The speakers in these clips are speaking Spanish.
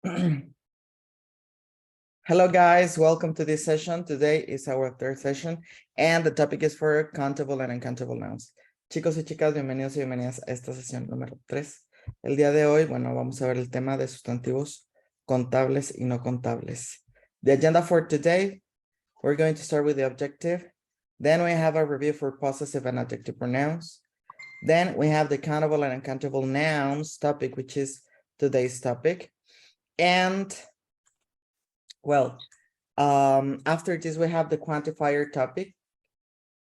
Hello guys, welcome to this session. Today is our third session and the topic is for countable and uncountable nouns. Chicos y chicas, bienvenidos y bienvenidas a esta sesión número 3. El día de hoy, bueno, vamos a ver el tema de sustantivos contables y no contables. The agenda for today, we're going to start with the objective. Then we have a review for possessive and adjective pronouns. Then we have the countable and uncountable nouns topic, which is today's topic. And well, after this, we have the quantifier topic.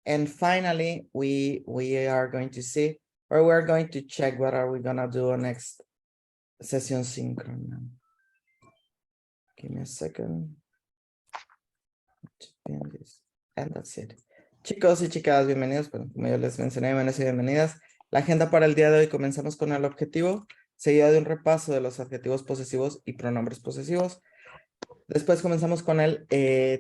And finally, we are going to see, or we're going to check what are we gonna do on next Sesión Sincrona. Give me a second. And that's it. Chicos y chicas, bienvenidos. Bueno, como yo les mencioné, bienvenidos y bienvenidas. La agenda para el día de hoy, comenzamos con el objetivo, seguido de un repaso de los adjetivos posesivos y pronombres posesivos. Después comenzamos con el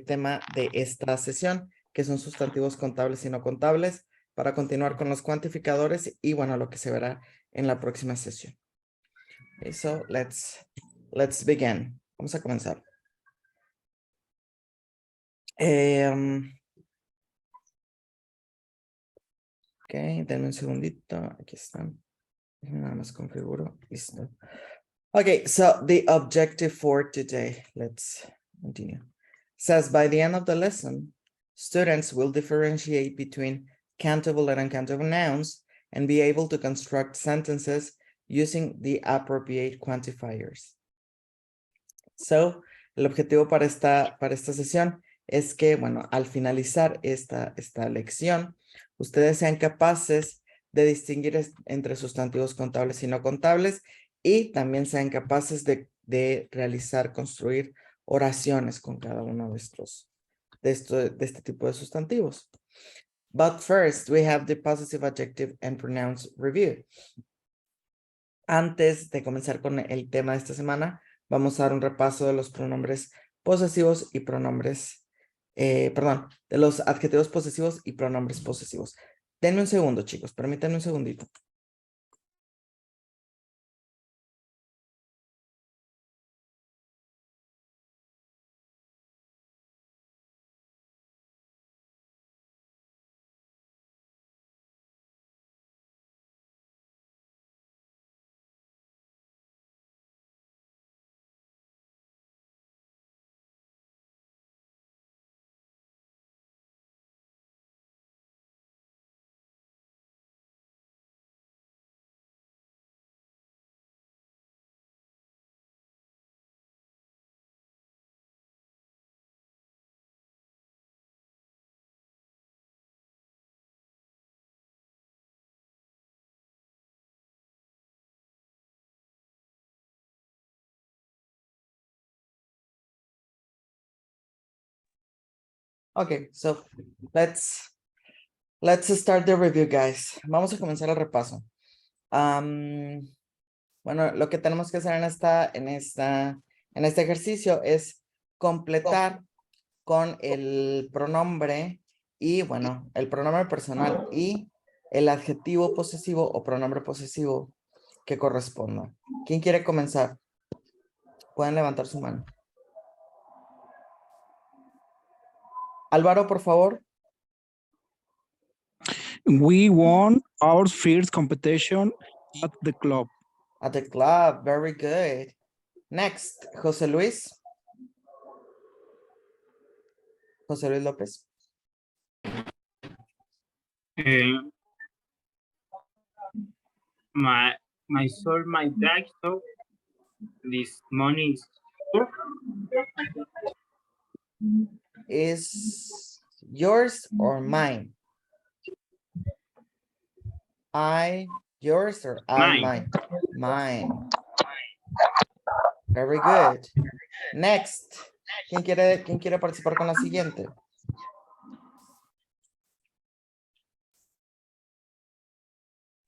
tema de esta sesión, que son sustantivos contables y no contables, para continuar con los cuantificadores y bueno, lo que se verá en la próxima sesión. Okay, so let's begin. Vamos a comenzar. Ok, denme un segundito. Aquí están. Nada más configuro. Listo. Okay, so the objective for today, let's continue. Says by the end of the lesson, students will differentiate between countable and uncountable nouns and be able to construct sentences using the appropriate quantifiers. So, el objetivo para esta sesión es que, bueno, al finalizar esta lección, ustedes sean capaces de distinguir entre sustantivos contables y no contables y también sean capaces de construir oraciones con cada uno de este tipo de sustantivos. But first, we have the possessive adjective and pronouns review. Antes de comenzar con el tema de esta semana, vamos a dar un repaso de los pronombres posesivos y pronombres, de los adjetivos posesivos y pronombres posesivos. Denme un segundo, chicos, permítanme un segundito. Okay, so let's start the review, guys. Vamos a comenzar el repaso. Bueno, lo que tenemos que hacer en este ejercicio es completar con el pronombre y, bueno, el pronombre personal y el adjetivo posesivo o pronombre posesivo que corresponda. ¿Quién quiere comenzar? Pueden levantar su mano. Álvaro, por favor. We won our first competition at the club. At the club, very good. Next, José Luis. José Luis López. My soul, my dad, so this money is yours or mine? Yours or mine? Mine. Very good. Next. ¿Quién quiere participar con la siguiente?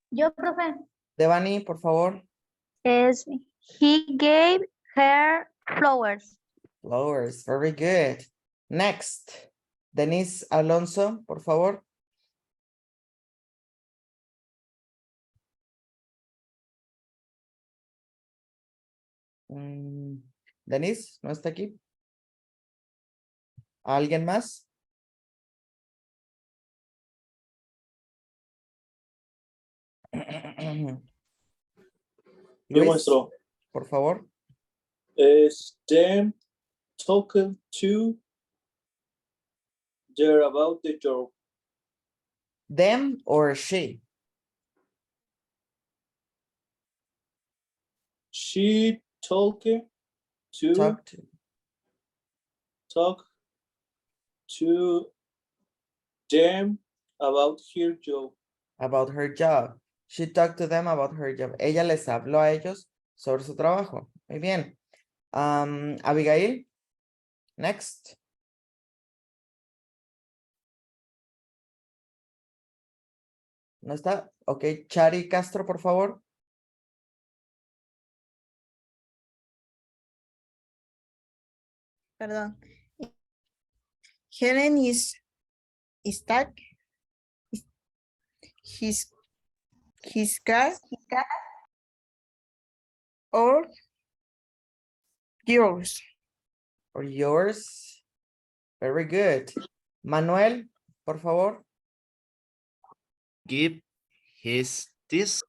Yo, profe. Devani, por favor. Es, he gave her flowers. Flowers, very good. Next. Denise Alonso, por favor. Denise, ¿no está aquí? ¿Alguien más? Yo Luis, muestro. por favor. Is them talking to they're about the job. Them or she? She talking to Talk to. talk to them about her job. About her job. She talked to them about her job. Ella les habló a ellos sobre su trabajo. Muy bien. Abigail. Next. ¿No está? Ok. Chari Castro, por favor. Perdón. Helen is stuck. His car or yours. Or yours. Very good. Manuel, por favor. Give his this.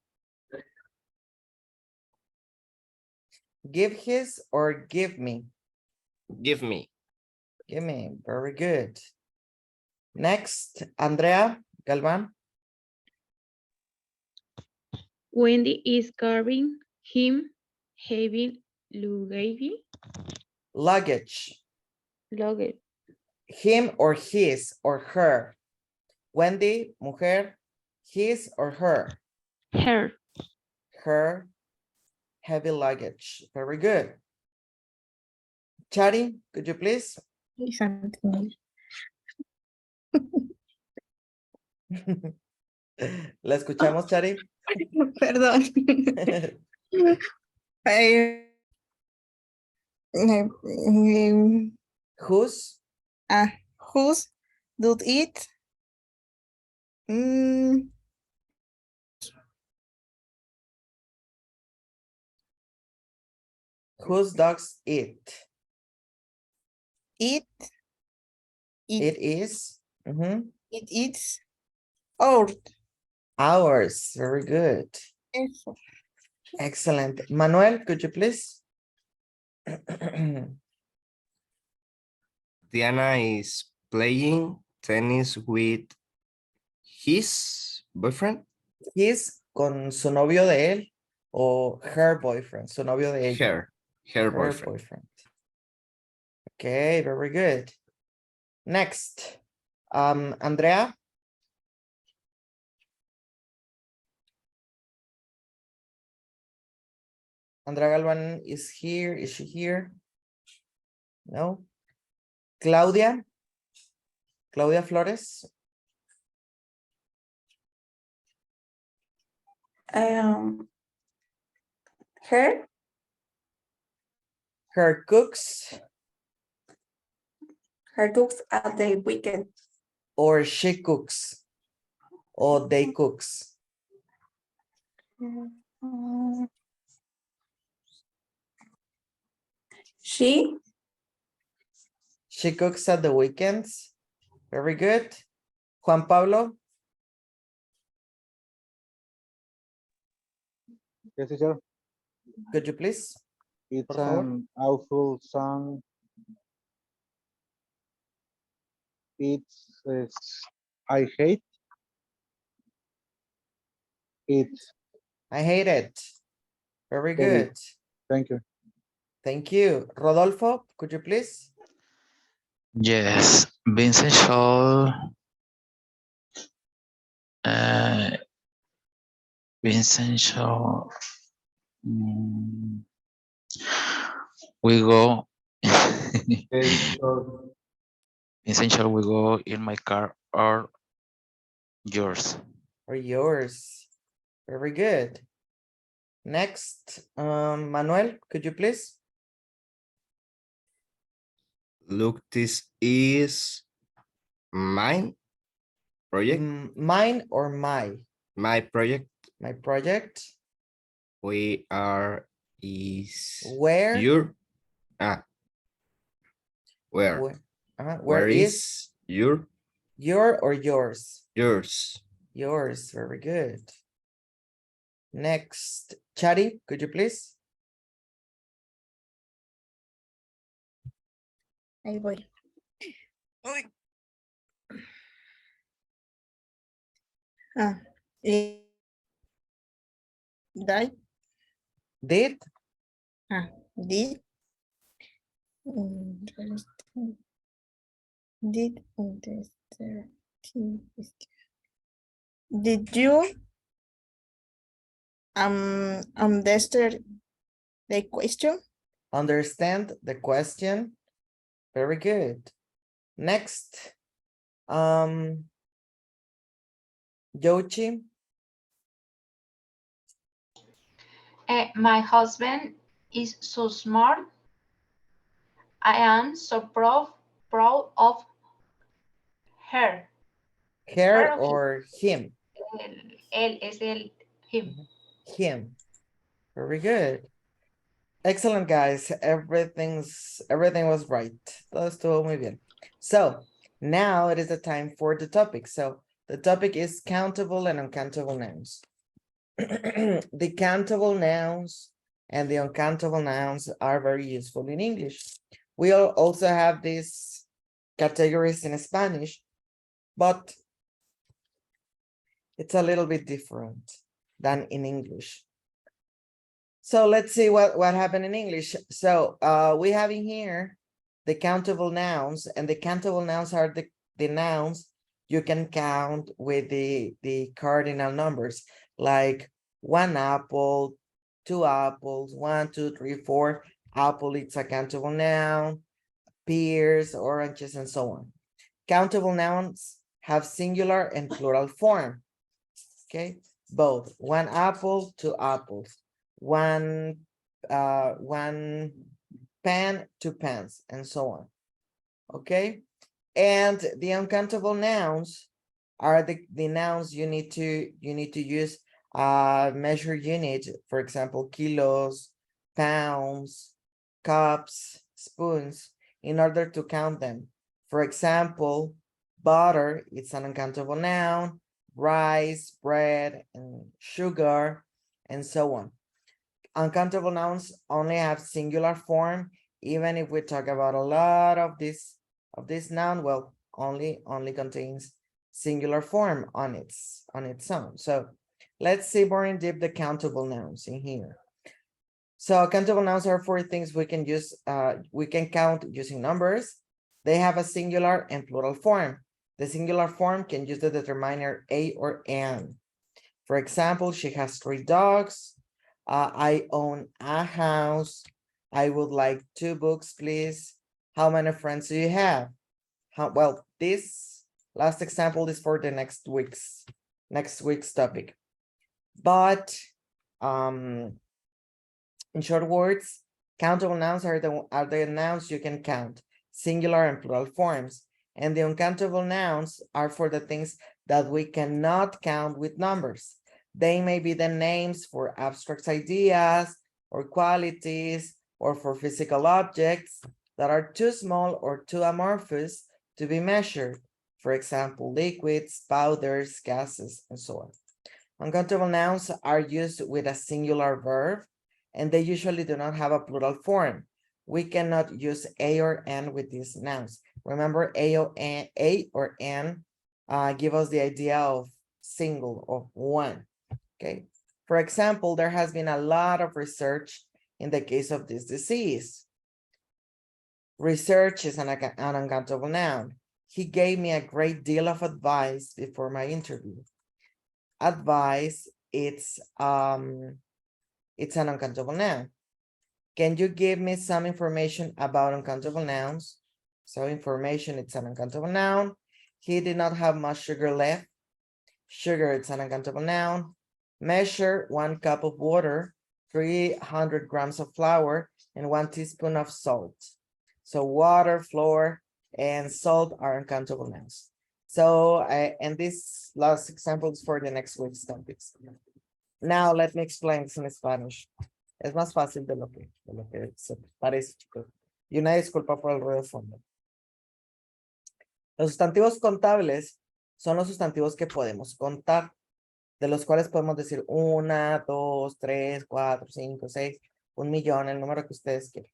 Give his or give me. Give me. Give me. Very good. Next, Andrea Galvan. Wendy is carrying him heavy luggage. Luggage. Him or his or her. Wendy, mujer. His or her. Her. Her heavy luggage. Very good. Chari, could you please? La escuchamos, Chari. Perdón. Whose? Whose do it? Whose dogs eat? It It is. Mhm. it is or Ours. Very good. eso. Excellent. Manuel, could you please? Diana is playing tennis with his boyfriend. His con su novio de él o her boyfriend, su novio de ella. Her boyfriend. Okay, very good. Next, Andrea. Andrea Galvan is here. Is she here? No. Claudia. Claudia Flores. Her Her cooks at the weekend. or she cooks or they cooks. She She cooks at the weekends. Very good. Juan Pablo. Yes, teacher. Could you please? It's Por favor. an awful song. It's I hate it. I hate it. Very Hate it. good. Thank you. Thank you. Rodolfo, could you please? Yes, Vincent Shaw. Vincent Shaw. We go. Vincent Shaw, we go in my car or yours. Or yours. Very good. Next, Manuel, could you please? Look, this is mine project. Mine or my? My project. My project. We are is Where? your Ah, where? Where Where is is your your or yours? yours? Yours, very good. Next, Chari, could you please? Ahí voy. Ah, die. Did? Did. Did did you understand the question? Understand the question? Very good. Next. Yochi, My husband is so smart. I am so proud of her. her Proud of or him? Él es him. Him. Very good. Excellent, guys. Everything was right. Todo estuvo muy bien. So now it is the time for the topic. So the topic is countable and uncountable nouns. The countable nouns and the uncountable nouns are very useful in English. We also have these categories in Spanish, but it's a little bit different than in English. So let's see what happened in English. So we have in here the countable nouns, and the countable nouns are the nouns you can count with the cardinal numbers, like 1 apple, 2 apples, 1, 2, 3, 4. Apple, it's a countable noun, pears, oranges, and so on. Countable nouns have singular and plural form. Okay, both 1 apple, 2 apples, one pen, 2 pens, and so on. Okay, and the uncountable nouns are the nouns you need to use measure unit, for example, kilos, pounds, cups, spoons, in order to count them. For example, butter, it's an uncountable noun, rice, bread, and sugar, and so on. Uncountable nouns only have singular form, even if we talk about a lot of this noun, well, only contains singular form on its own. So let's see more in depth the countable nouns in here. So countable nouns are 4 things we can use, we can count using numbers. They have a singular and plural form. The singular form can use the determiner a or an. For example, she has 3 dogs. I own a house. I would like 2 books, please. How many friends do you have? Well, this last example is for the next week's topic. But in short words, countable nouns are the nouns you can count, singular and plural forms. And the uncountable nouns are for the things that we cannot count with numbers. They may be the names for abstract ideas or qualities, or for physical objects that are too small or too amorphous to be measured. For example, liquids, powders, gases, and so on. Uncountable nouns are used with a singular verb, and they usually do not have a plural form. We cannot use a or an with these nouns. Remember, a or n give us the idea of single, of one. Okay. For example, there has been a lot of research in the case of this disease. Research is an uncountable noun. He gave me a great deal of advice before my interview. Advice, it's an uncountable noun. Can you give me some information about uncountable nouns? So information, it's an uncountable noun. He did not have much sugar left. Sugar, it's an uncountable noun. Measure 1 cup of water, 300 grams of flour, and 1 teaspoon of salt. So water, flour, and salt are uncountable nouns. So, and this last example is for the next week's topics. Now, let me explain this in Spanish. Es más fácil de lo que se parece, chicos. Y una disculpa por el ruido de fondo. Los sustantivos contables son los sustantivos que podemos contar, de los cuales podemos decir 1, 2, 3, 4, 5, 6, 1.000.000, el número que ustedes quieran.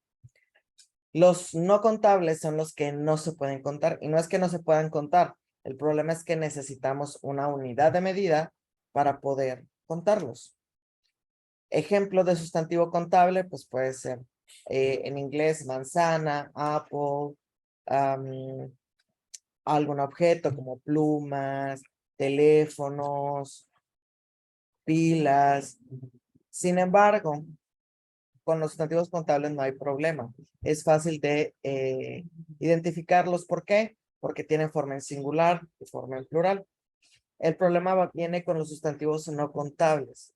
Los no contables son los que no se pueden contar, y no es que no se puedan contar, el problema es que necesitamos una unidad de medida para poder contarlos. Ejemplo de sustantivo contable, pues puede ser en inglés manzana, apple, algún objeto como plumas, teléfonos, pilas. Sin embargo, con los sustantivos contables no hay problema. Es fácil de identificarlos. ¿Por qué? Porque tienen forma en singular y forma en plural. El problema viene con los sustantivos no contables.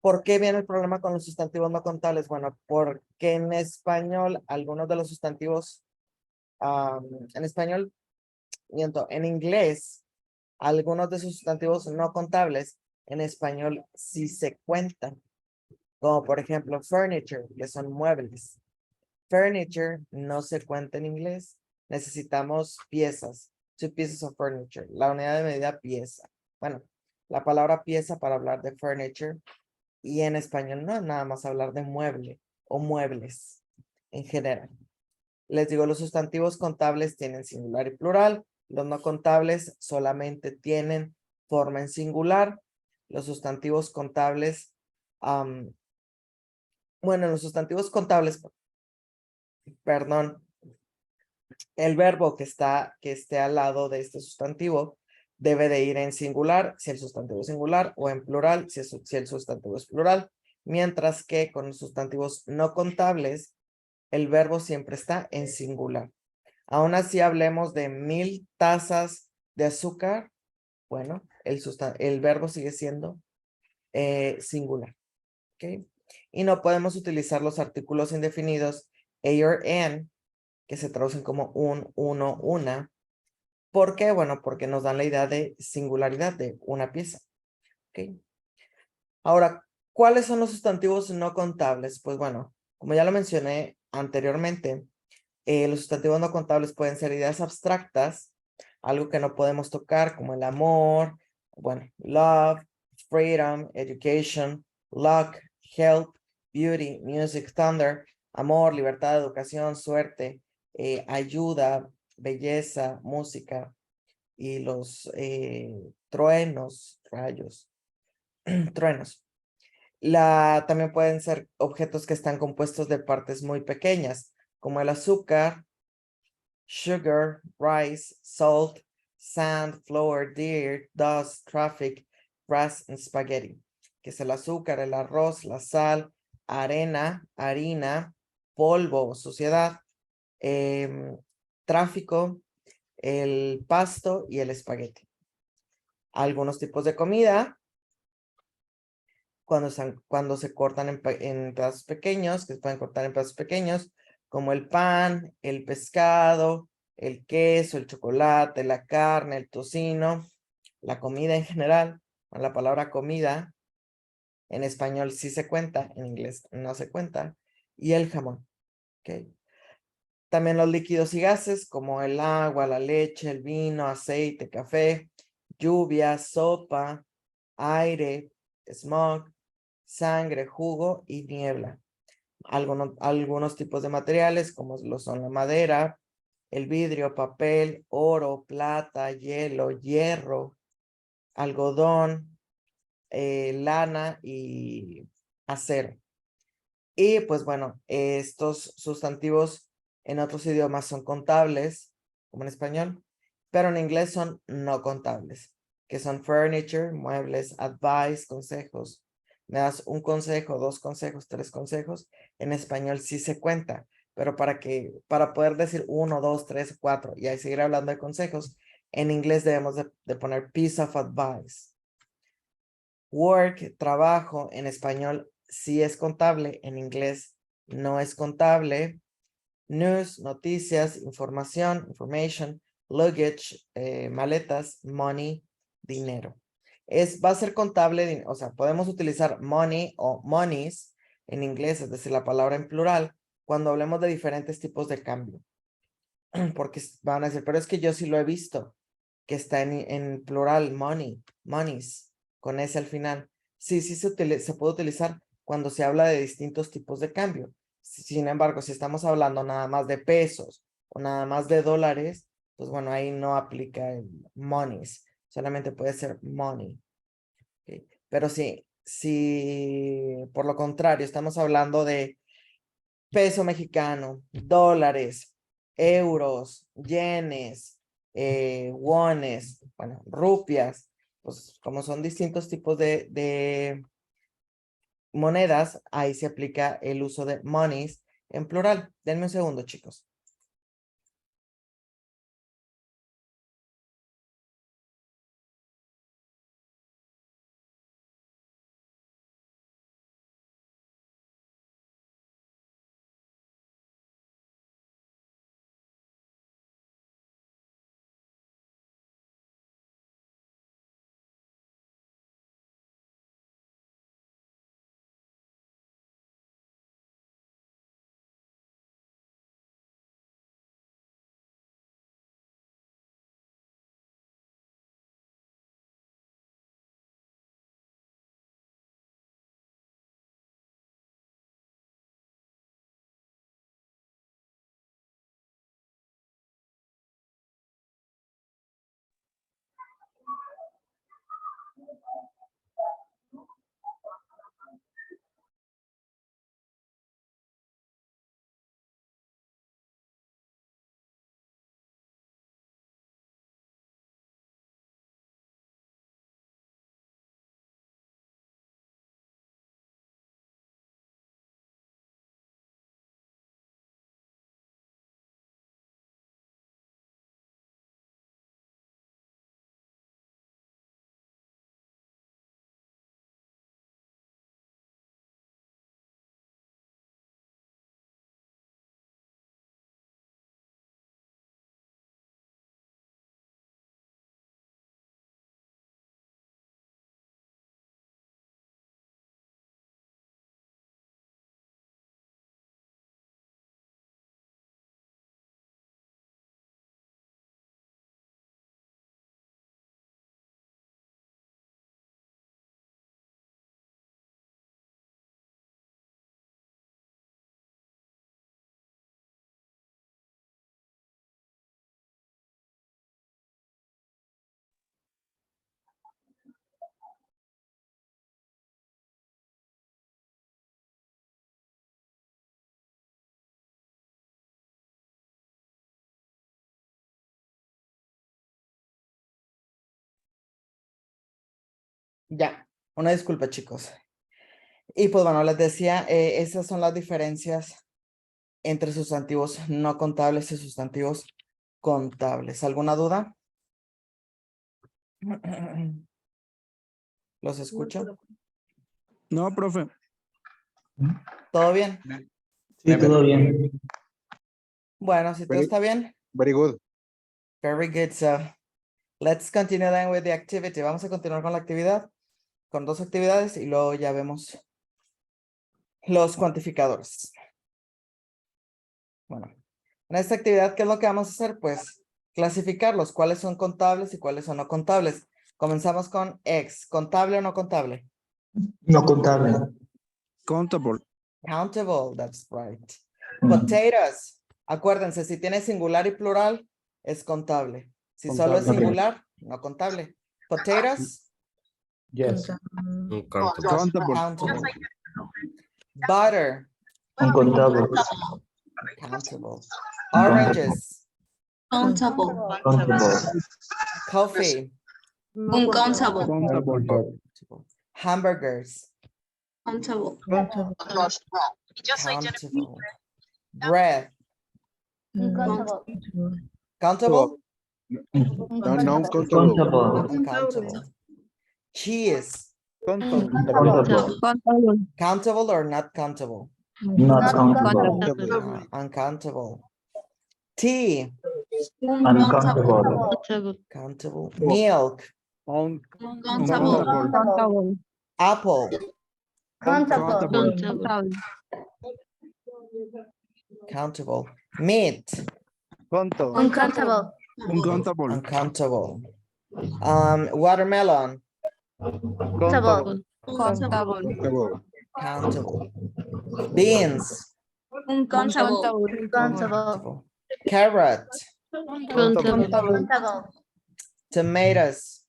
¿Por qué viene el problema con los sustantivos no contables? Bueno, porque en español algunos de los sustantivos, en español, miento, en inglés, algunos de sus sustantivos no contables en español sí se cuentan. Como por ejemplo furniture, que son muebles. Furniture no se cuenta en inglés. Necesitamos piezas. 2 pieces of furniture. La unidad de medida pieza. Bueno, la palabra pieza para hablar de furniture. Y en español no es nada más hablar de mueble o muebles en general. Les digo, los sustantivos contables tienen singular y plural. Los no contables solamente tienen forma en singular. Los sustantivos contables, bueno, los sustantivos contables, perdón, el verbo que esté al lado de este sustantivo debe de ir en singular si el sustantivo es singular o en plural si el sustantivo es plural. Mientras que con los sustantivos no contables, el verbo siempre está en singular. Aún así hablemos de 1000 tazas de azúcar. Bueno, el verbo sigue siendo singular. ¿Ok? Y no podemos utilizar los artículos indefinidos a or an, que se traducen como un, uno, una. ¿Por qué? Bueno, porque nos dan la idea de singularidad de una pieza. ¿Ok? Ahora, ¿cuáles son los sustantivos no contables? Pues bueno, como ya lo mencioné anteriormente, los sustantivos no contables pueden ser ideas abstractas, algo que no podemos tocar, como el amor, bueno, love, freedom, education, luck, health, beauty, music, thunder, amor, libertad, educación, suerte, ayuda, belleza, música, y los truenos, rayos, truenos. También pueden ser objetos que están compuestos de partes muy pequeñas, como el azúcar, sugar, rice, salt, sand, flour, dirt, dust, traffic, grass, and spaghetti, que es el azúcar, el arroz, la sal, arena, harina, polvo, suciedad, tráfico, el pasto y el espagueti. Algunos tipos de comida, cuando se cortan en pedazos pequeños, que se pueden cortar en pedazos pequeños, como el pan, el pescado, el queso, el chocolate, la carne, el tocino, la comida en general. La palabra comida en español sí se cuenta, en inglés no se cuenta, y el jamón. ¿Okay? También los líquidos y gases como el agua, la leche, el vino, aceite, café, lluvia, sopa, aire, smog, sangre, jugo y niebla. Algunos tipos de materiales como lo son la madera, el vidrio, papel, oro, plata, hielo, hierro, algodón, lana y acero. Y pues bueno, estos sustantivos en otros idiomas son contables, como en español, pero en inglés son no contables, que son furniture, muebles, advice, consejos. Me das un consejo, 2 consejos, 3 consejos. En español sí se cuenta, pero para poder decir 1, 2, 3, 4 y ahí seguir hablando de consejos, en inglés debemos de poner piece of advice. Work, trabajo, en español sí es contable, en inglés no es contable. News, noticias, información, information, luggage, maletas, money, dinero. Va a ser contable, o sea, podemos utilizar money o monies en inglés, es decir, la palabra en plural, cuando hablemos de diferentes tipos de cambio. Porque van a decir, pero es que yo sí lo he visto, que está en plural, money, monies, con S al final. Sí, sí se puede utilizar cuando se habla de distintos tipos de cambio. Sin embargo, si estamos hablando nada más de pesos o nada más de dólares, pues bueno, ahí no aplica el monies, solamente puede ser money. ¿Okay? Pero si por lo contrario estamos hablando de peso mexicano, dólares, euros, yenes, wones, bueno, rupias, pues como son distintos tipos de monedas, ahí se aplica el uso de monies en plural. Denme un segundo, chicos. Ya, una disculpa, chicos. Y pues bueno, les decía, esas son las diferencias entre sustantivos no contables y sustantivos contables. ¿Alguna duda? ¿Los escucho? No, profe. ¿Todo bien? Sí, todo bien. Bueno, si todo Very- está bien. Very good. Very good. So let's continue then with the activity. Vamos a continuar con la actividad, con dos actividades y luego ya vemos los cuantificadores. Bueno, en esta actividad, ¿qué es lo que vamos a hacer? Pues clasificarlos, cuáles son contables y cuáles son no contables. Comenzamos con X, ¿contable o no contable? No contable. Countable. Countable, that's right. Potatoes, acuérdense, si tiene singular y plural, es contable. Si solo es Contable. singular, no contable. Potatoes, Yes. Uncountable. Countable. countable. Butter, Uncontable. countable. Oranges, Countable. coffee, Uncountable. Countable. hamburgers, Countable. countable. Bread, Uncountable. countable, Non-countable. uncountable. Cheese, Countable. countable or not countable? Not countable. Uncountable. Tea, Uncountable. countable. Milk, Countable. apple, Countable. countable. Meat, Uncountable. Uncountable. uncountable. Watermelon, Countable. Countable. countable. Beans, Uncountable. countable. Carrot, Countable. tomatoes,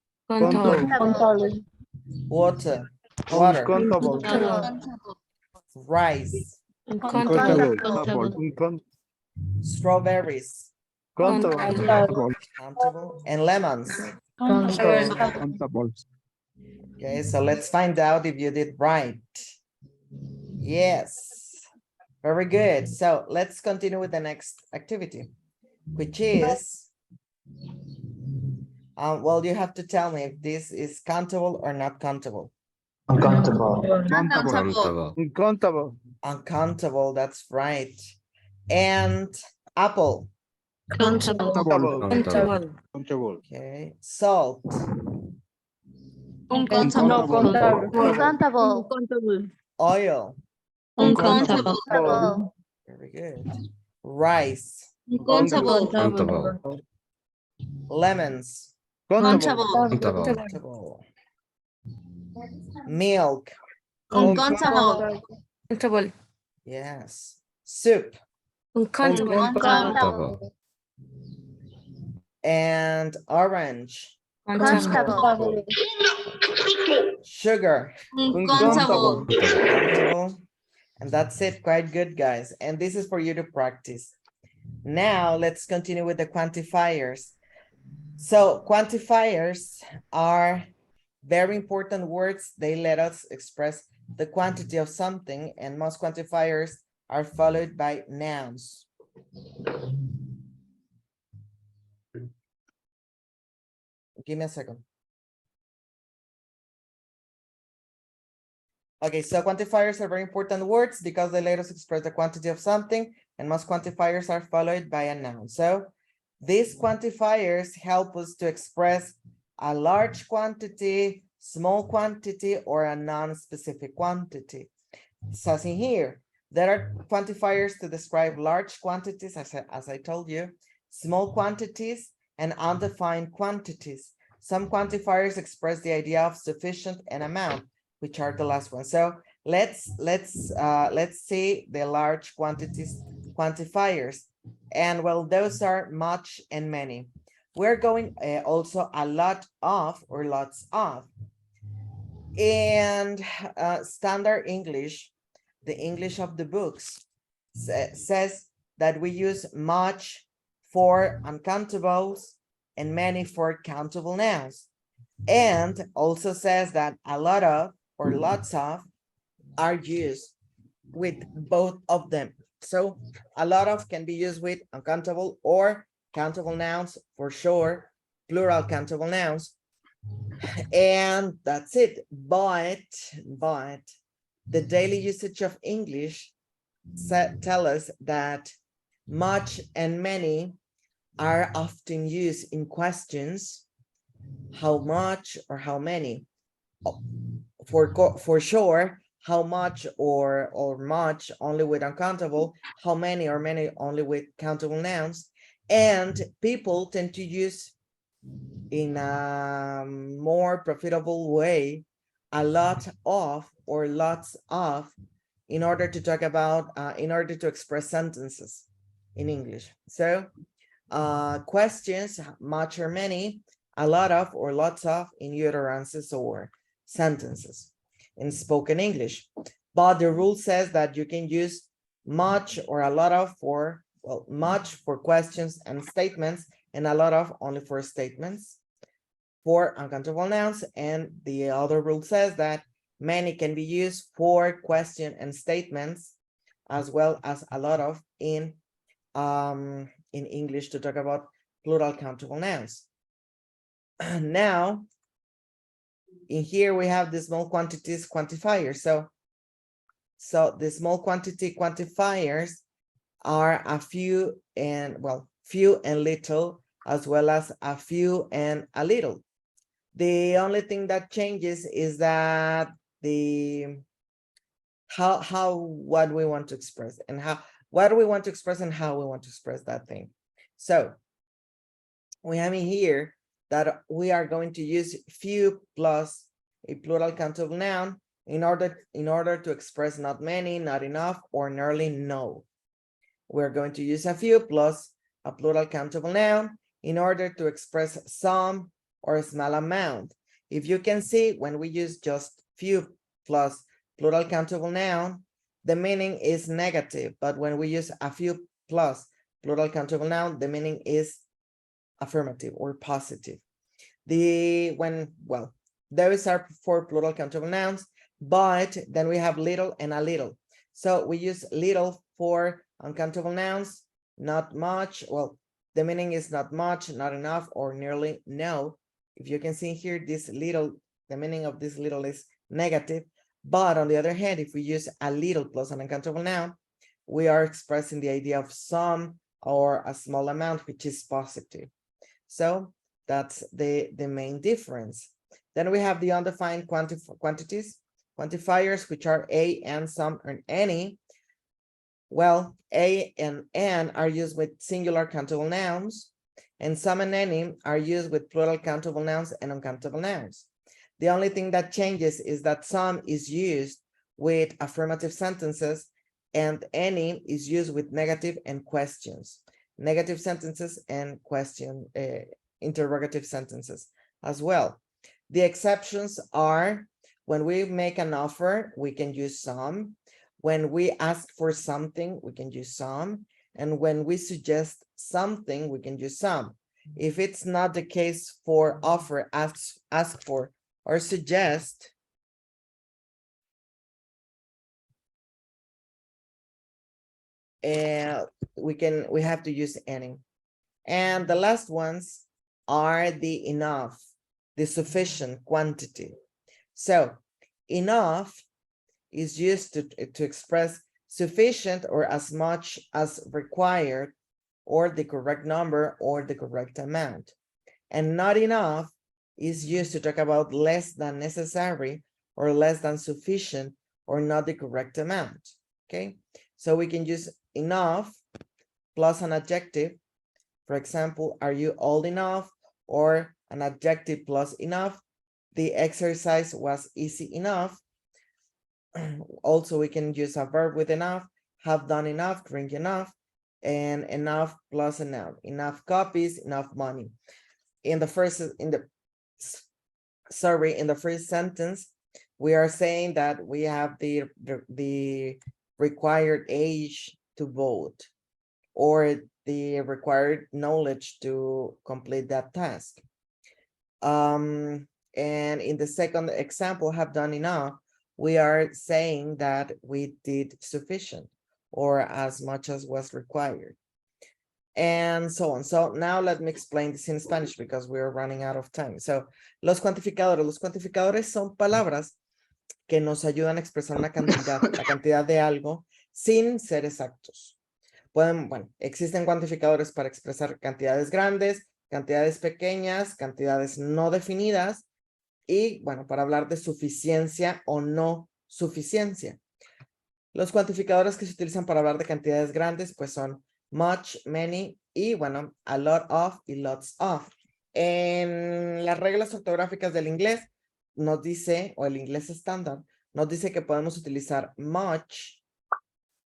water, Uncountable. rice, Uncountable. strawberries, Uncountable. countable, and lemons. Uncountable. Okay, so let's find out if you did right. Yes, very good. So let's continue with the next activity, which is, well, you have to tell me if this is countable or not countable. Uncountable. Countable. Uncountable. Uncountable, that's right. And apple, Countable. Countable. okay. Salt, Uncountable. oil, Uncountable. very good. Rice, Countable. lemons, Countable. Countable. countable. Milk, Uncountable. yes. Soup, Countable. and orange, Uncountable. sugar, Uncountable. countable. And that's it, quite good, guys. And this is for you to practice. Now let's continue with the quantifiers. So quantifiers are very important words. They let us express the quantity of something, and most quantifiers are followed by nouns. Give me a second. Okay, so quantifiers are very important words because they let us express the quantity of something, and most quantifiers are followed by a noun. So these quantifiers help us to express a large quantity, small quantity, or a non-specific quantity. So in here, there are quantifiers to describe large quantities, as I told you, small quantities, and undefined quantities. Some quantifiers express the idea of sufficient and amount, which are the last one. So let's see the large quantities quantifiers. And well, those are much and many. We're going also a lot of or lots of. And standard English, the English of the books, says that we use much for uncountables and many for countable nouns. And also says that a lot of or lots of are used with both of them. So a lot of can be used with uncountable or countable nouns for sure, plural countable nouns. And that's it. But the daily usage of English tell us that much and many are often used in questions. How much or how many? For sure, how much or much only with uncountable, how many or many only with countable nouns. And people tend to use in a more profitable way a lot of or lots of in order to talk about in order to express sentences in English. So questions, much or many, a lot of or lots of in utterances or sentences in spoken English. But the rule says that you can use much or a lot of for, well, much for questions and statements, and a lot of only for statements for uncountable nouns. And the other rule says that many can be used for question and statements, as well as a lot of in English to talk about plural countable nouns. Now, in here we have the small quantities quantifiers. So the small quantity quantifiers are a few and, well, few and little, as well as a few and a little. The only thing that changes is that the how what we want to express and what do we want to express and how we want to express that thing. So we have in here that we are going to use few plus a plural countable noun in order to express not many, not enough, or nearly no. We're going to use a few plus a plural countable noun in order to express some or a small amount. If you can see, when we use just few plus plural countable noun, the meaning is negative, but when we use a few plus plural countable noun, the meaning is affirmative or positive. Those are for plural countable nouns, but then we have little and a little. So we use little for uncountable nouns, not much. Well, the meaning is not much, not enough, or nearly no. If you can see here, this little, the meaning of this little is negative. But on the other hand, if we use a little plus an uncountable noun, we are expressing the idea of some or a small amount, which is positive. So that's the main difference. Then we have the undefined quantities, quantifiers, which are a, and, some, and any. Well, a and an are used with singular countable nouns, and some and any are used with plural countable nouns and uncountable nouns. The only thing that changes is that some is used with affirmative sentences and any is used with negative and questions. Negative sentences and interrogative sentences as well. The exceptions are when we make an offer, we can use some. When we ask for something, we can use some. And when we suggest something, we can use some. If it's not the case for offer, ask for, or suggest, we have to use any. And the last ones are the enough, the sufficient quantity. So enough is used to express sufficient or as much as required, or the correct number or the correct amount. And not enough is used to talk about less than necessary or less than sufficient or not the correct amount. Okay, so we can use enough plus an adjective. For example, are you old enough? Or an adjective plus enough. The exercise was easy enough. Also, we can use a verb with enough, have done enough, drink enough, and enough plus a noun. Enough copies, enough money. In the first sentence, we are saying that we have the required age to vote, or the required knowledge to complete that task. And in the second example, have done enough, we are saying that we did sufficient or as much as was required. And so on. So now let me explain this in Spanish because we're running out of time. So los cuantificadores son palabras que nos ayudan a expresar una cantidad, la cantidad de algo sin ser exactos. Existen cuantificadores para expresar cantidades grandes, cantidades pequeñas, cantidades no definidas y, para hablar de suficiencia o no suficiencia. Los cuantificadores que se utilizan para hablar de cantidades grandes, pues son much, many y, a lot of y lots of. En las reglas ortográficas del inglés nos dice, o el inglés estándar, nos dice que podemos utilizar much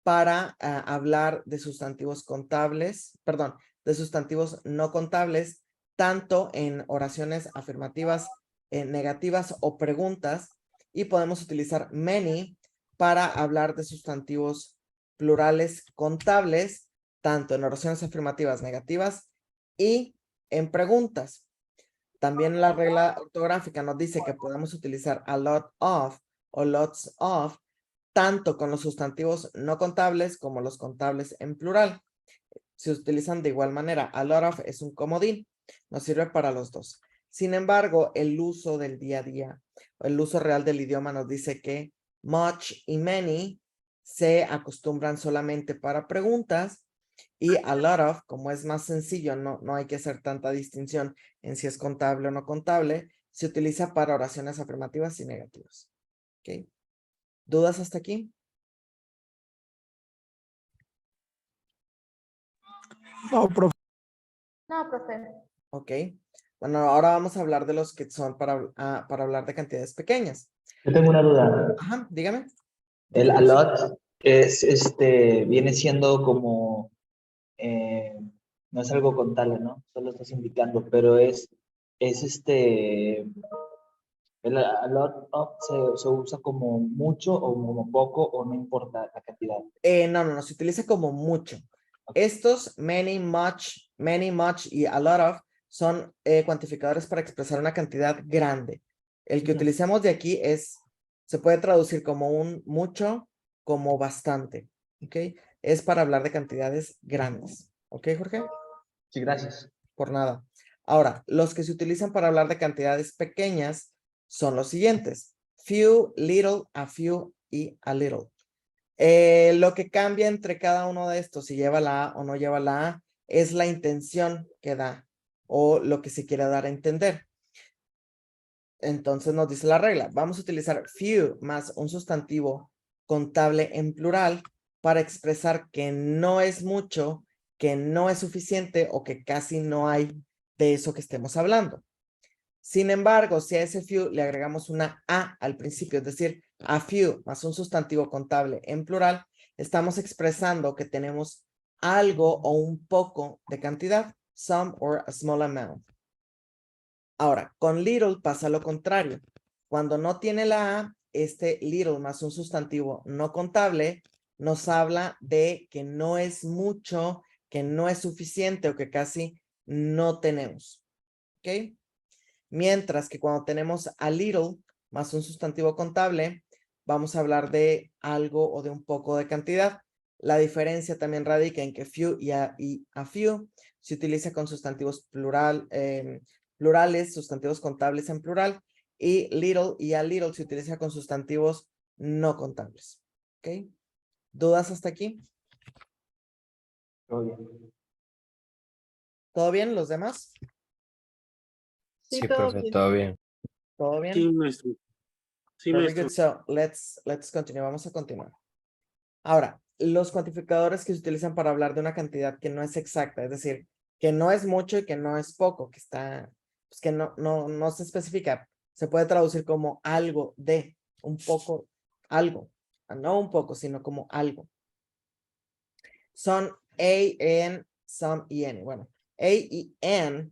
para hablar de sustantivos contables, perdón, de sustantivos no contables, tanto en oraciones afirmativas, negativas o preguntas, y podemos utilizar many para hablar de sustantivos plurales contables, tanto en oraciones afirmativas negativas y en preguntas. También la regla ortográfica nos dice que podemos utilizar a lot of o lots of, tanto con los sustantivos no contables como los contables en plural. Se utilizan de igual manera. A lot of es un comodín, nos sirve para los dos. Sin embargo, el uso del día a día, el uso real del idioma nos dice que much y many se acostumbran solamente para preguntas y a lot of, como es más sencillo, no hay que hacer tanta distinción en si es contable o no contable, se utiliza para oraciones afirmativas y negativas. ¿Ok? ¿Dudas hasta aquí? No, profe. No, profe. Ok. Bueno, ahora vamos a hablar de los que son para hablar de cantidades pequeñas. Yo tengo una duda. Ajá, dígame. El a lot es, viene siendo como, no es algo contable, ¿no? Solo estás indicando, pero es el a lot of se usa como mucho o como poco o no importa la cantidad. No, se utiliza como mucho. Estos many, much y a lot of son cuantificadores para expresar una cantidad grande. El que Ya. utilizamos de aquí se puede traducir como un mucho, como bastante, ¿ok? Es para hablar de cantidades grandes, ¿ok, Jorge? Sí, gracias. Por nada. Ahora, los que se utilizan para hablar de cantidades pequeñas son los siguientes: few, little, a few y a little. Lo que cambia entre cada uno de estos, si lleva la A o no lleva la A, es la intención que da o lo que se quiere dar a entender. Entonces nos dice la regla. Vamos a utilizar few más un sustantivo contable en plural para expresar que no es mucho, que no es suficiente o que casi no hay de eso que estemos hablando. Sin embargo, si a ese few le agregamos una A al principio, es decir, a few más un sustantivo contable en plural, estamos expresando que tenemos algo o un poco de cantidad, some or a small amount. Ahora, con little pasa lo contrario. Cuando no tiene la A, este little más un sustantivo no contable nos habla de que no es mucho, que no es suficiente o que casi no tenemos. ¿Ok? Mientras que cuando tenemos a little más un sustantivo contable, vamos a hablar de algo o de un poco de cantidad. La diferencia también radica en que few y a few se utiliza con sustantivos plurales, sustantivos contables en plural, y little y a little se utiliza con sustantivos no contables. ¿Ok? ¿Dudas hasta aquí? Todo bien. ¿Todo bien? ¿Los demás? Sí, profe, todo bien. ¿Todo bien? Sí, maestro. Sí, Very maestro. good. So let's continue. Vamos a continuar. Ahora, los cuantificadores que se utilizan para hablar de una cantidad que no es exacta, es decir, que no es mucho y que no es poco, que está, pues que no se especifica. Se puede traducir como algo de, un poco, algo. No un poco, sino como algo. Son A, N, some y N. Bueno, A y N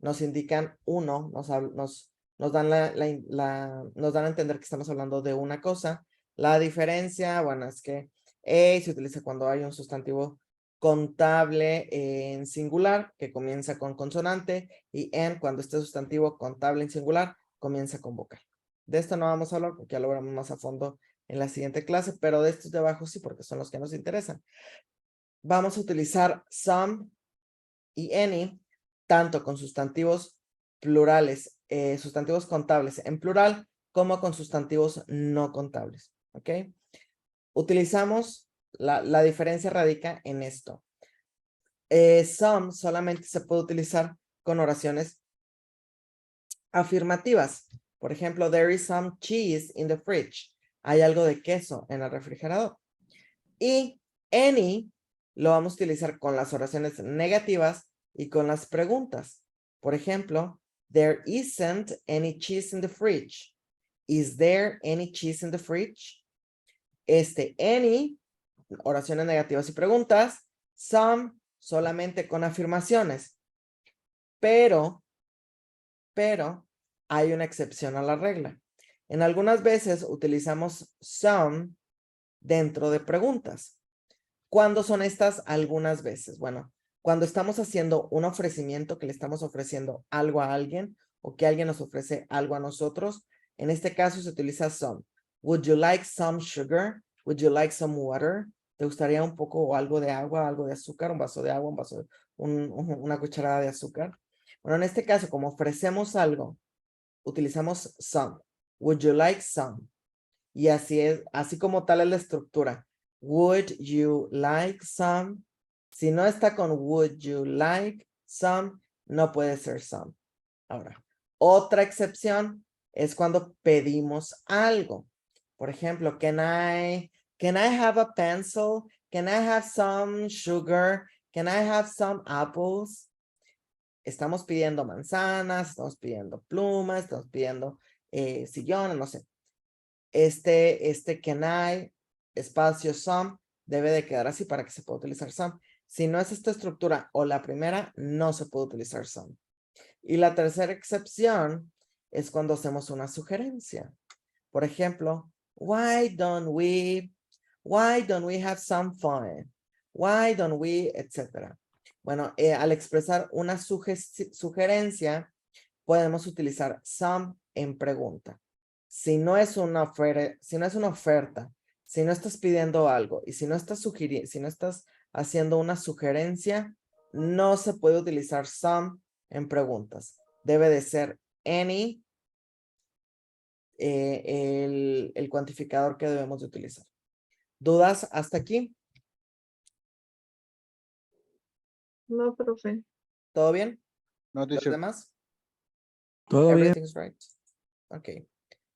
nos indican uno, nos dan nos dan a entender que estamos hablando de una cosa. La diferencia, bueno, es que A se utiliza cuando hay un sustantivo contable en singular que comienza con consonante y N cuando este sustantivo contable en singular comienza con vocal. De esto no vamos a hablar porque ya lo veremos más a fondo en la siguiente clase, pero de estos de abajo sí, porque son los que nos interesan. Vamos a utilizar some y any tanto con sustantivos plurales, sustantivos contables en plural, como con sustantivos no contables. ¿Ok? Utilizamos, la diferencia radica en esto. Some solamente se puede utilizar con oraciones afirmativas. Por ejemplo, there is some cheese in the fridge. Hay algo de queso en el refrigerador. Y any lo vamos a utilizar con las oraciones negativas y con las preguntas. Por ejemplo, there isn't any cheese in the fridge. Is there any cheese in the fridge? Any, oraciones negativas y preguntas. Some, solamente con afirmaciones. Pero hay una excepción a la regla. En algunas veces utilizamos some dentro de preguntas. ¿Cuándo son estas? Algunas veces. Bueno, cuando estamos haciendo un ofrecimiento, que le estamos ofreciendo algo a alguien o que alguien nos ofrece algo a nosotros, en este caso se utiliza some. Would you like some sugar? Would you like some water? ¿Te gustaría un poco o algo de agua, algo de azúcar, un vaso de agua, un vaso de, una cucharada de azúcar? Bueno, en este caso, como ofrecemos algo, utilizamos some. Would you like some? Y así es, así como tal es la estructura. Would you like some? Si no está con would you like some, no puede ser some. Ahora, otra excepción es cuando pedimos algo. Por ejemplo, can I have a pencil? Can I have some sugar? Can I have some apples? Estamos pidiendo manzanas, estamos pidiendo plumas, estamos pidiendo sillones, no sé. Este can I, espacio some, debe de quedar así para que se pueda utilizar some. Si no es esta estructura o la primera, no se puede utilizar some. Y la tercera excepción es cuando hacemos una sugerencia. Por ejemplo, why don't we have some fun? Why don't we, etcétera. Bueno, al expresar una sugerencia, podemos utilizar some en pregunta. Si no es una oferta, si no estás pidiendo algo y si no estás haciendo una sugerencia, no se puede utilizar some en preguntas. Debe de ser any el cuantificador que debemos de utilizar. ¿Dudas hasta aquí? No, profe. ¿Todo bien? No, ¿Los demás? Todo bien. Everything's right. Okay.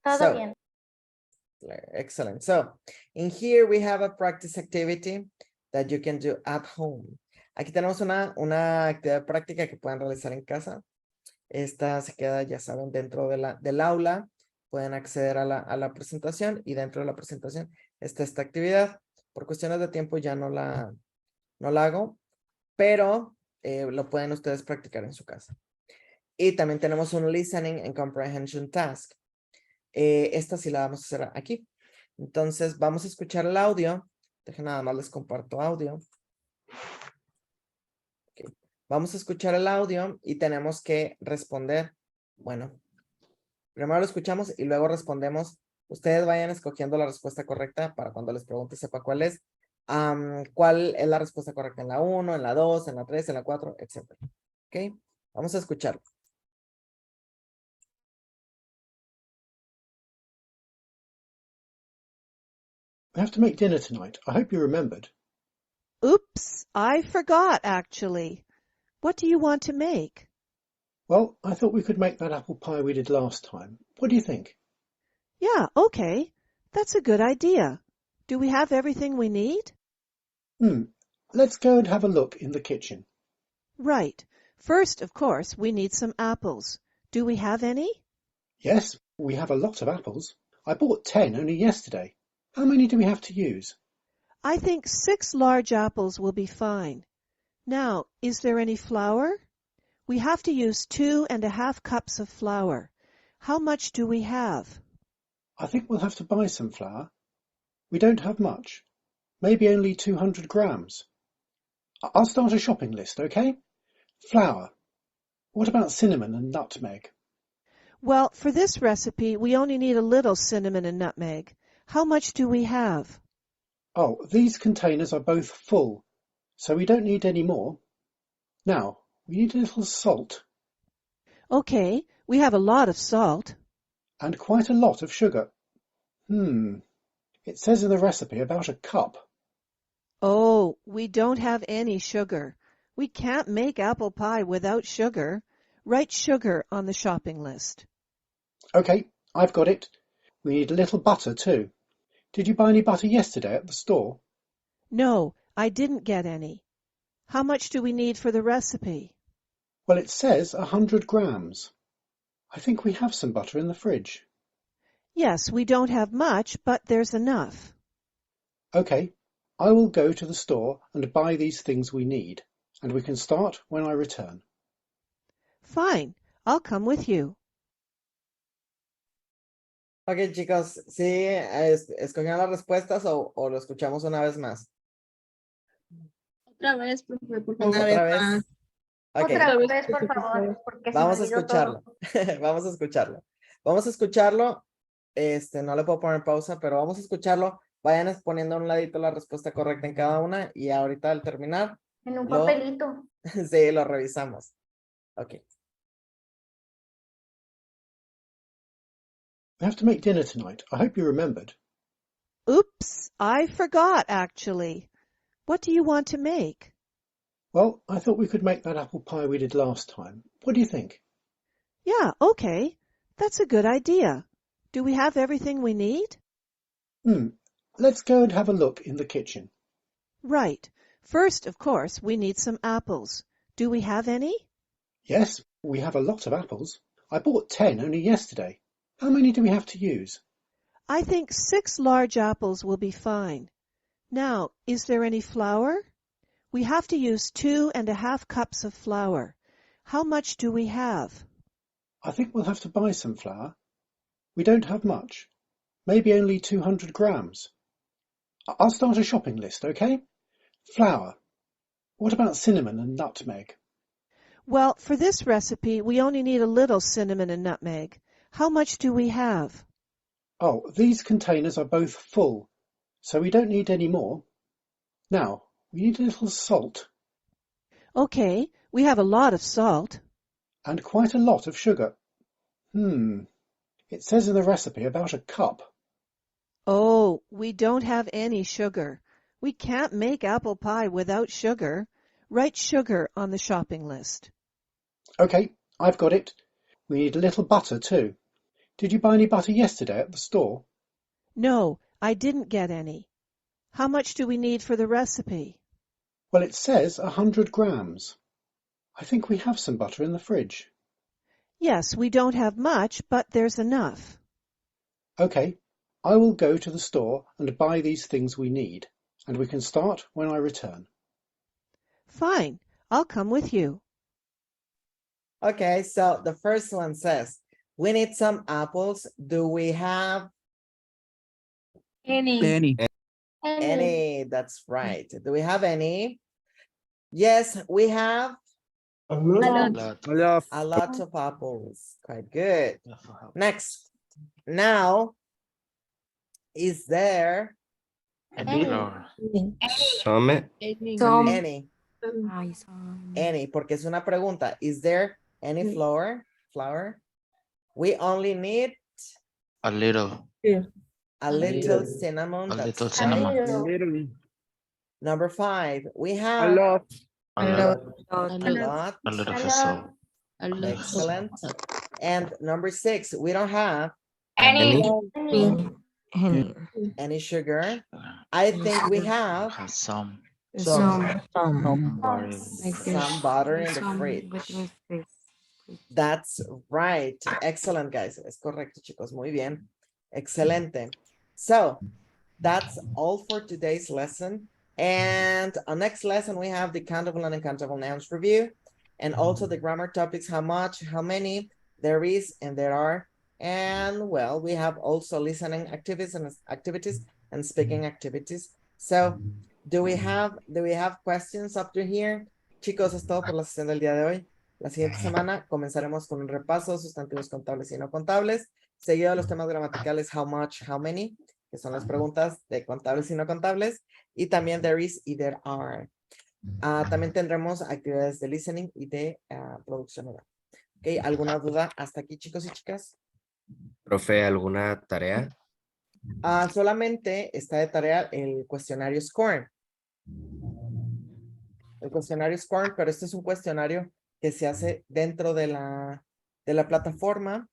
Todo So, bien. excellent. So, in here we have a practice activity that you can do at home. Aquí tenemos una actividad práctica que pueden realizar en casa. Esta se queda, ya saben, dentro del aula. Pueden acceder a la presentación y dentro de la presentación está esta actividad. Por cuestiones de tiempo ya no la hago, pero lo pueden ustedes practicar en su casa. Y también tenemos un listening and comprehension task. Esta sí la vamos a hacer aquí. Entonces vamos a escuchar el audio. Dejen nada más les comparto audio. Okay. Vamos a escuchar el audio y tenemos que responder. Bueno, primero lo escuchamos y luego respondemos. Ustedes vayan escogiendo la respuesta correcta para cuando les pregunte sepa cuál es. ¿Cuál es la respuesta correcta? En la 1, en la 2, en la 3, en la 4, etc. Ok, vamos a escucharlo. I have to make dinner tonight. I hope you remembered. Oops, I forgot, actually. What do you want to make? Well, I thought we could make that apple pie we did last time. What do you think? Yeah, okay. That's a good idea. Do we have everything we need? Let's go and have a look in the kitchen. Right. First, of course, we need some apples. Do we have any? Yes, we have a lot of apples. I bought 10 only yesterday. How many do we have to use? I think 6 large apples will be fine. Now, is there any flour? We have to use 2½ cups of flour. How much do we have? I think we'll have to buy some flour. We don't have much. Maybe only 200 grams. I'll start a shopping list, okay? Flour. What about cinnamon and nutmeg? Well, for this recipe, we only need a little cinnamon and nutmeg. How much do we have? Oh, these containers are both full, so we don't need any more. Now, we need a little salt. Okay, we have a lot of salt. And quite a lot of sugar. It says in the recipe about a cup. Oh, we don't have any sugar. We can't make apple pie without sugar. Write sugar on the shopping list. Okay, I've got it. We need a little butter too. Did you buy any butter yesterday at the store? No, I didn't get any. How much do we need for the recipe? Well, it says 100 grams. I think we have some butter in the fridge. Yes, we don't have much, but there's enough. Okay, I will go to the store and buy these things we need, and we can start when I return. Fine, I'll come with you. Ok, chicos, ¿sí escogieron las respuestas o lo escuchamos una vez más? Otra vez, profe, por favor. ¿Otra vez? Ok, Otra vez, por favor, porque se me vamos a olvidó escucharlo. todo. Vamos a escucharlo. Vamos a escucharlo. No le puedo poner pausa, pero vamos a escucharlo. Vayan poniendo a un ladito la respuesta correcta en cada una y ahorita al terminar. En un papelito. Sí, lo revisamos. Ok. We have to make dinner tonight. I hope you remembered. Oops, I forgot, actually. What do you want to make? Well, I thought we could make that apple pie we did last time. What do you think? Yeah, okay. That's a good idea. Do we have everything we need? Let's go and have a look in the kitchen. Right. First, of course, we need some apples. Do we have any? Yes, we have a lot of apples. I bought 10 only yesterday. How many do we have to use? I think 6 large apples will be fine. Now, is there any flour? We have to use 2½ cups of flour. How much do we have? I think we'll have to buy some flour. We don't have much. Maybe only 200 grams. I'll start a shopping list, okay? Flour. What about cinnamon and nutmeg? Well, for this recipe, we only need a little cinnamon and nutmeg. How much do we have? Oh, these containers are both full, so we don't need any more. Now, we need a little salt. Okay, we have a lot of salt. And quite a lot of sugar. It says in the recipe about a cup. Oh, we don't have any sugar. We can't make apple pie without sugar. Write sugar on the shopping list. Okay, I've got it. We need a little butter too. Did you buy any butter yesterday at the store? No, I didn't get any. How much do we need for the recipe? Well, it says 100 grams. I think we have some butter in the fridge. Yes, we don't have much, but there's enough. Okay, I will go to the store and buy these things we need, and we can start when I return. Fine, I'll come with you. Okay, so the first one says, we need some apples. Do we have Any. any? That's right. Do we have any? Yes, we have A lot. a lot of apples. Quite good. Next. Now, is there Flour. Some. any? Any, porque es una pregunta. Is there any flour? We only need A little. a little cinnamon. A That's little right. cinnamon. Number 5, we A have lot. A lot. a lot. A lot of salt. Excellent. And number 6, we don't have Any. any sugar. I think we have Have some. some Some. butter in the fridge. That's right. Excellent, guys. Es correcto, chicos. Muy bien. Excelente. So that's all for today's lesson. And our next lesson, we have the countable and uncountable nouns review, and also the grammar topics, how much, how many, there is, and there are. And well, we have also listening activities and speaking activities. So do we have questions up to here? Chicos, es todo por la sesión del día de hoy. La siguiente semana comenzaremos con un repaso de sustantivos contables y no contables, seguido de los temas gramaticales how much, how many, que son las preguntas de contables y no contables, y también there is y there are. También tendremos actividades de listening y de producción oral. ¿Ok? ¿Alguna duda hasta aquí, chicos y chicas? Profe, ¿alguna tarea? Solamente está de tarea el cuestionario SCORM. El cuestionario SCORM, pero este es un cuestionario que se hace dentro de la plataforma.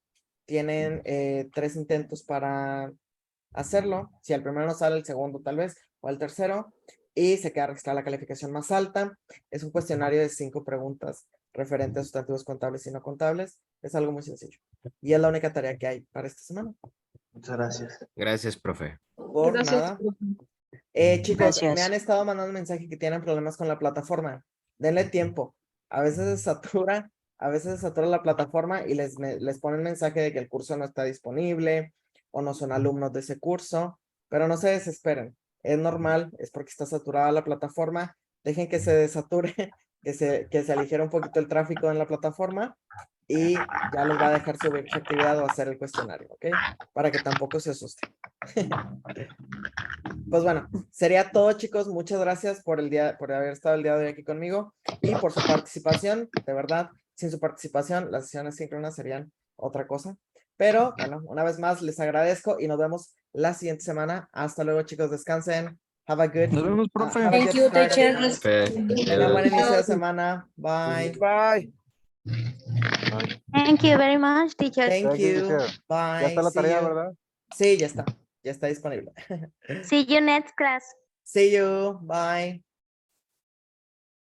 Tienen 3 intentos para hacerlo. Si el primero no sale, el segundo tal vez, o el tercero, y se queda registrada la calificación más alta. Es un cuestionario de 5 preguntas referentes a sustantivos contables y no contables. Es algo muy sencillo. Y es la única tarea que hay para esta semana. Muchas gracias. Gracias, profe. Por nada. Chicos, Gracias. me han estado mandando un mensaje que tienen problemas con la plataforma. Denle tiempo. A veces se satura la plataforma y les ponen mensaje de que el curso no está disponible o no son alumnos de ese curso, pero no se desesperen. Es normal, es porque está saturada la plataforma. Dejen que se desature, que se aligere un poquito el tráfico en la plataforma y ya les va a dejar subir su actividad o hacer el cuestionario, ¿ok? Para que tampoco se asusten. Pues bueno, sería todo, chicos. Muchas gracias por haber estado el día de hoy aquí conmigo y por su participación. De verdad, sin su participación, las sesiones síncronas serían otra cosa. Pero, bueno, una vez más les agradezco y nos vemos la siguiente semana. Hasta luego, chicos. Descansen. Have a good, Nos vemos, profe. have a Thank good you, start. teacher. Tengan buen inicio de semana. Bye. Bye. Thank you very much, teacher. Thank you. Bye. Ya está la See tarea, you. ¿verdad? Sí, ya está. Ya está disponible. See you next class. See you. Bye.